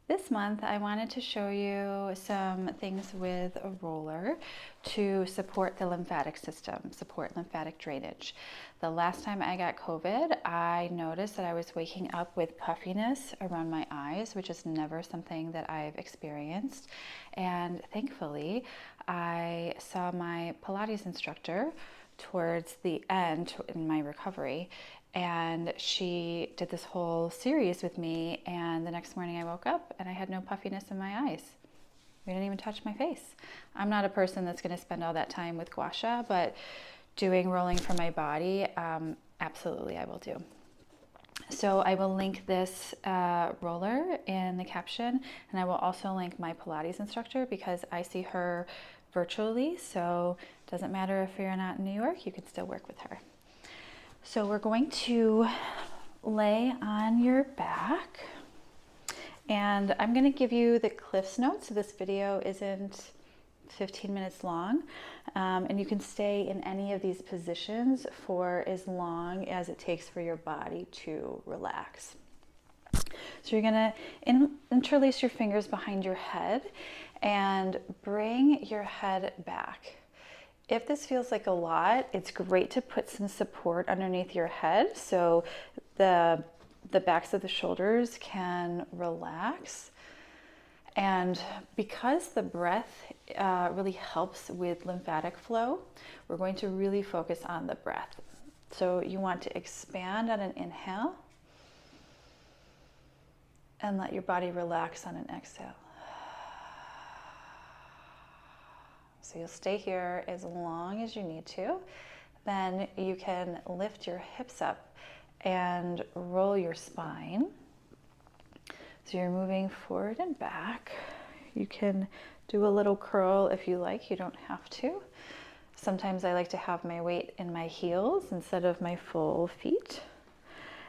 This month, I wanted to show you some things with a roller to support the lymphatic system, support lymphatic drainage. The last time I got COVID, I noticed that I was waking up with puffiness around my eyes, which is never something that I've experienced. And thankfully, I saw my Pilates instructor towards the end in my recovery, and she did this whole series with me, and the next morning I woke up and I had no puffiness in my eyes. We didn't even touch my face. I'm not a person that's going to spend all that time with gua sha, but doing rolling for my body, absolutely I will do. So I will link this roller in the caption, and I will also link my Pilates instructor because I see her virtually, so it doesn't matter if you're not in New York, you can still work with her. So we're going to lay on your back, and I'm going to give you the Cliff's Notes. So this video isn't 15 minutes long, and you can stay in any of these positions for as long as it takes for your body to relax. So you're going to interlace your fingers behind your head and bring your head back. If this feels like a lot, it's great to put some support underneath your head so the backs of the shoulders can relax. And because the breath really helps with lymphatic flow, we're going to really focus on the breath. So you want to expand on an inhale and let your body relax on an exhale. So you'll stay here as long as you need to. Then you can lift your hips up and roll your spine. So you're moving forward and back. You can do a little curl if you like, you don't have to. Sometimes I like to have my weight in my heels instead of my full feet.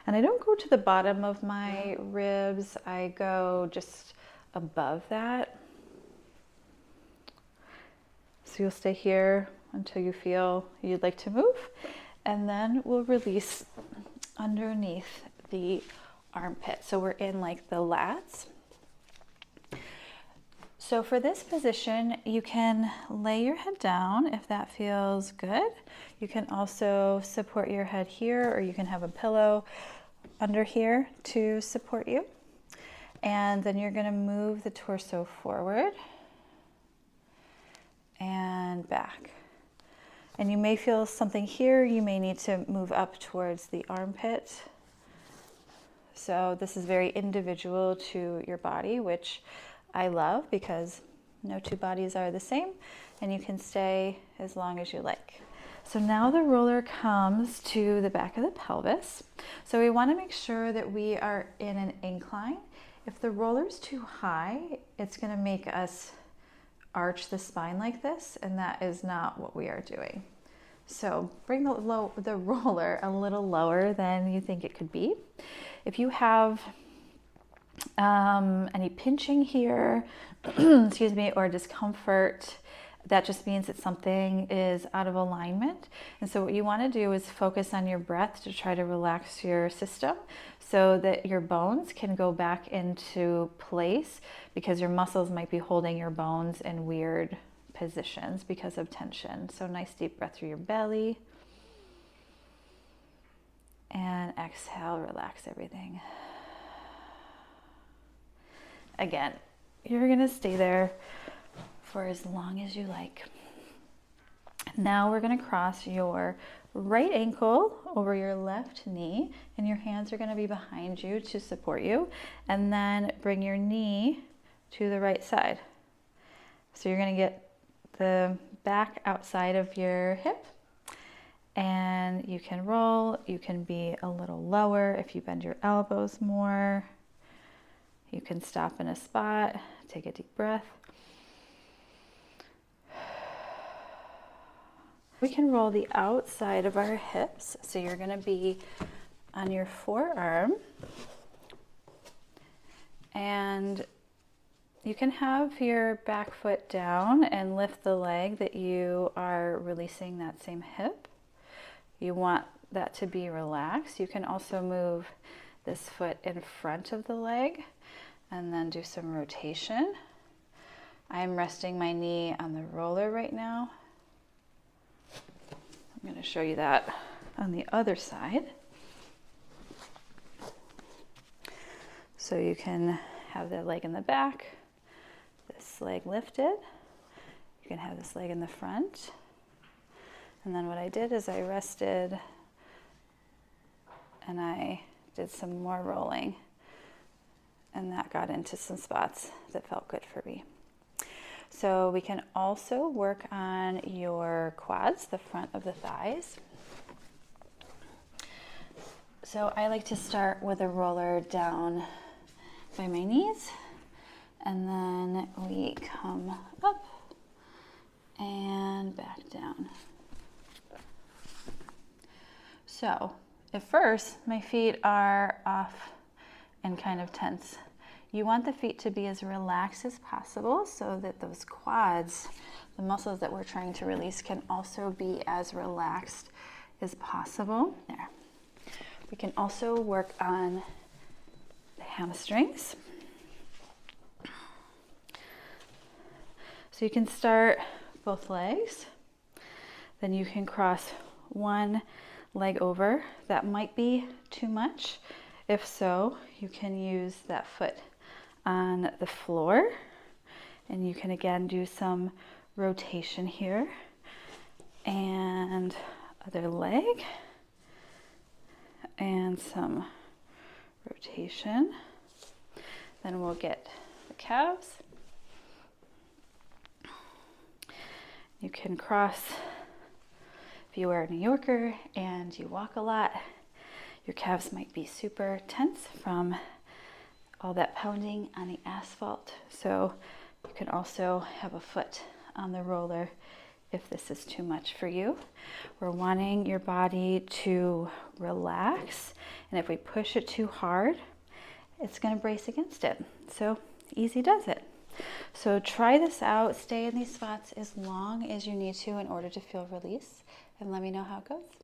And I don't go to the bottom of my ribs, I go just above that. So you'll stay here until you feel you'd like to move, and then we'll release underneath the armpit. So we're in like the lats. So for this position, you can lay your head down if that feels good. You can also support your head here, or you can have a pillow under here to support you. And then you're going to move the torso forward and back. And you may feel something here. You may need to move up towards the armpit. So this is very individual to your body, which I love because no two bodies are the same, and you can stay as long as you like. So now the roller comes to the back of the pelvis. So we want to make sure that we are in an incline. If the roller's too high, it's going to make us arch the spine like this, and that is not what we are doing. So bring the roller a little lower than you think it could be. If you have any pinching here, excuse me, or discomfort, that just means that something is out of alignment. And so what you want to do is focus on your breath to try to relax your system so that your bones can go back into place, because your muscles might be holding your bones in weird positions because of tension. So nice deep breath through your belly. And exhale, relax everything. Again, you're going to stay there for as long as you like. Now we're going to cross your right ankle over your left knee, and your hands are going to be behind you to support you, and then bring your knee to the right side. So you're going to get the back outside of your hip, and you can roll. You can be a little lower if you bend your elbows more. You can stop in a spot, take a deep breath. We can roll the outside of our hips. So you're going to be on your forearm, and you can have your back foot down and lift the leg that you are releasing that same hip. You want that to be relaxed. You can also move this foot in front of the leg and then do some rotation. I'm resting my knee on the roller right now. I'm going to show you that on the other side. So you can have the leg in the back, this leg lifted. You can have this leg in the front. And then what I did is I rested and I did some more rolling, and that got into some spots that felt good for me. So we can also work on your quads, the front of the thighs. So I like to start with a roller down by my knees, and then we come up and back down. So at first, my feet are off and kind of tense. You want the feet to be as relaxed as possible so that those quads, the muscles that we're trying to release, can also be as relaxed as possible. There. We can also work on the hamstrings. So you can start both legs, then you can cross one leg over. That might be too much. If so, you can use that foot on the floor, and you can again do some rotation here, and other leg, and some rotation. Then we'll get the calves. You can cross. If you are a New Yorker and you walk a lot, your calves might be super tense from all that pounding on the asphalt. So you can also have a foot on the roller if this is too much for you. We're wanting your body to relax, and if we push it too hard, it's going to brace against it. So easy does it. So try this out. Stay in these spots as long as you need to in order to feel release, and let me know how it goes.